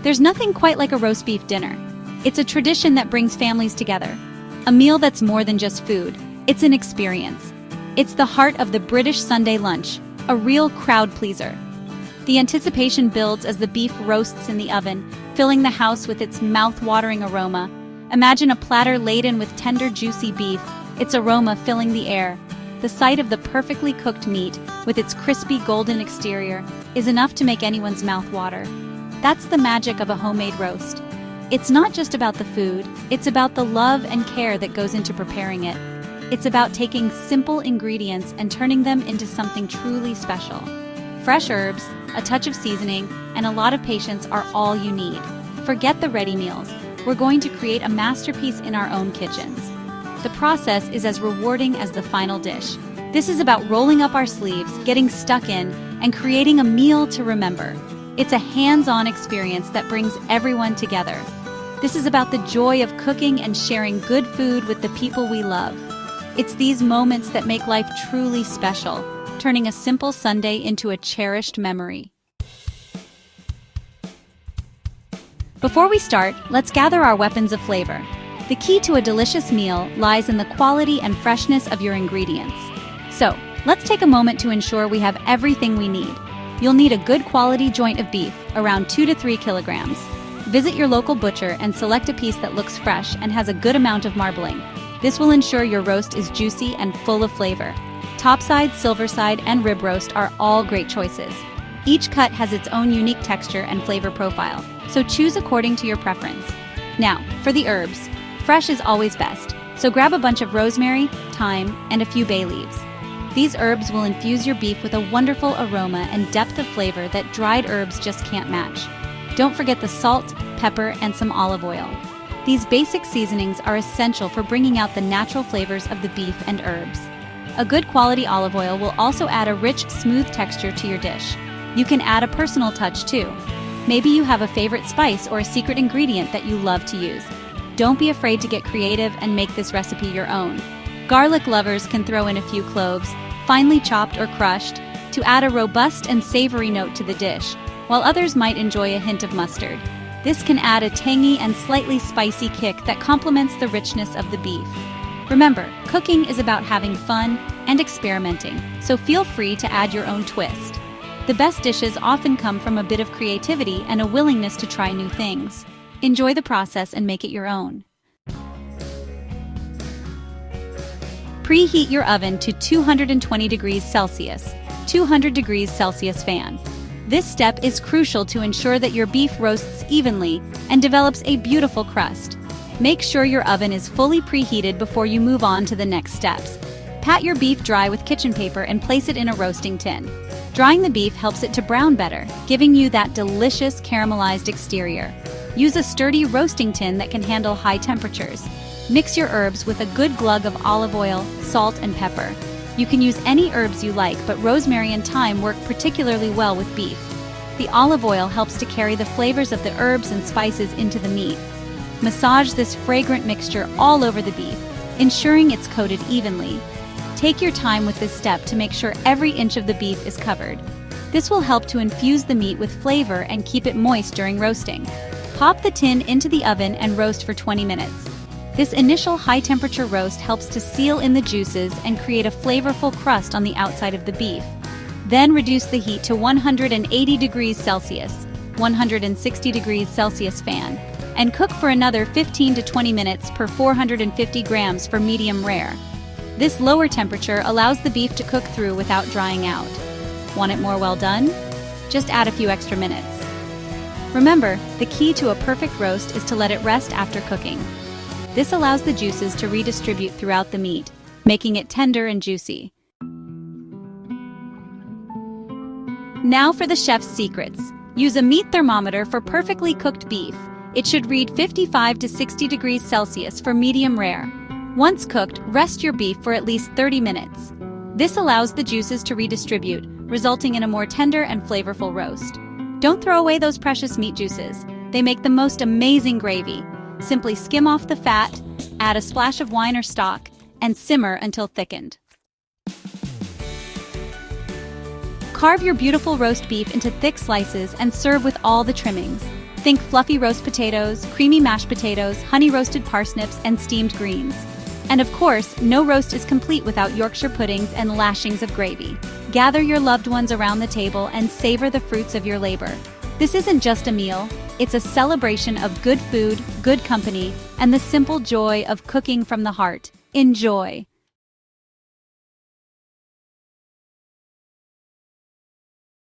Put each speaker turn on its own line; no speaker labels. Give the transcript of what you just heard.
There's nothing quite like a roast beef dinner. It's a tradition that brings families together. A meal that's more than just food. It's an experience. It's the heart of the British Sunday lunch, a real crowd pleaser. The anticipation builds as the beef roasts in the oven, filling the house with its mouth-watering aroma. Imagine a platter laden with tender, juicy beef, its aroma filling the air. The sight of the perfectly cooked meat, with its crispy golden exterior, is enough to make anyone's mouth water. That's the magic of a homemade roast. It's not just about the food, it's about the love and care that goes into preparing it. It's about taking simple ingredients and turning them into something truly special. Fresh herbs, a touch of seasoning, and a lot of patience are all you need. Forget the ready meals. We're going to create a masterpiece in our own kitchens. The process is as rewarding as the final dish. This is about rolling up our sleeves, getting stuck in, and creating a meal to remember. It's a hands-on experience that brings everyone together. This is about the joy of cooking and sharing good food with the people we love. It's these moments that make life truly special, turning a simple Sunday into a cherished memory. Before we start, let's gather our weapons of flavor. The key to a delicious meal lies in the quality and freshness of your ingredients. So, let's take a moment to ensure we have everything we need. You'll need a good quality joint of beef, around 2 to 3 kilograms. Visit your local butcher and select a piece that looks fresh and has a good amount of marbling. This will ensure your roast is juicy and full of flavor. Topside, silverside, and rib roast are all great choices. Each cut has its own unique texture and flavor profile, so choose according to your preference. Now, for the herbs. Fresh is always best, so grab a bunch of rosemary, thyme, and a few bay leaves. These herbs will infuse your beef with a wonderful aroma and depth of flavor that dried herbs just can't match. Don't forget the salt, pepper, and some olive oil. These basic seasonings are essential for bringing out the natural flavors of the beef and herbs. A good quality olive oil will also add a rich, smooth texture to your dish. You can add a personal touch too. Maybe you have a favorite spice or a secret ingredient that you love to use. Don't be afraid to get creative and make this recipe your own. Garlic lovers can throw in a few cloves, finely chopped or crushed, to add a robust and savory note to the dish, while others might enjoy a hint of mustard. This can add a tangy and slightly spicy kick that complements the richness of the beef. Remember, cooking is about having fun and experimenting, so feel free to add your own twist. The best dishes often come from a bit of creativity and a willingness to try new things. Enjoy the process and make it your own. Preheat your oven to 220 degrees Celsius, 200 degrees Celsius fan. This step is crucial to ensure that your beef roasts evenly and develops a beautiful crust. Make sure your oven is fully preheated before you move on to the next steps. Pat your beef dry with kitchen paper and place it in a roasting tin. Drying the beef helps it to brown better, giving you that delicious caramelized exterior. Use a sturdy roasting tin that can handle high temperatures. Mix your herbs with a good glug of olive oil, salt, and pepper. You can use any herbs you like, but rosemary and thyme work particularly well with beef. The olive oil helps to carry the flavors of the herbs and spices into the meat. Massage this fragrant mixture all over the beef, ensuring it's coated evenly. Take your time with this step to make sure every inch of the beef is covered. This will help to infuse the meat with flavor and keep it moist during roasting. Pop the tin into the oven and roast for 20 minutes. This initial high-temperature roast helps to seal in the juices and create a flavorful crust on the outside of the beef. Then reduce the heat to 180 degrees Celsius, 160 degrees Celsius fan, and cook for another 15 to 20 minutes per 450 grams for medium rare. This lower temperature allows the beef to cook through without drying out. Want it more well done? Just add a few extra minutes. Remember, the key to a perfect roast is to let it rest after cooking. This allows the juices to redistribute throughout the meat, making it tender and juicy. Now for the chef's secrets. Use a meat thermometer for perfectly cooked beef. It should read 55 to 60 degrees Celsius for medium rare. Once cooked, rest your beef for at least 30 minutes. This allows the juices to redistribute, resulting in a more tender and flavorful roast. Don't throw away those precious meat juices. They make the most amazing gravy. Simply skim off the fat, add a splash of wine or stock, and simmer until thickened. Carve your beautiful roast beef into thick slices and serve with all the trimmings. Think fluffy roast potatoes, creamy mashed potatoes, honey-roasted parsnips, and steamed greens. And of course, no roast is complete without Yorkshire puddings and lashings of gravy. Gather your loved ones around the table and savor the fruits of your labor. This isn't just a meal, it's a celebration of good food, good company, and the simple joy of cooking from the heart. Enjoy!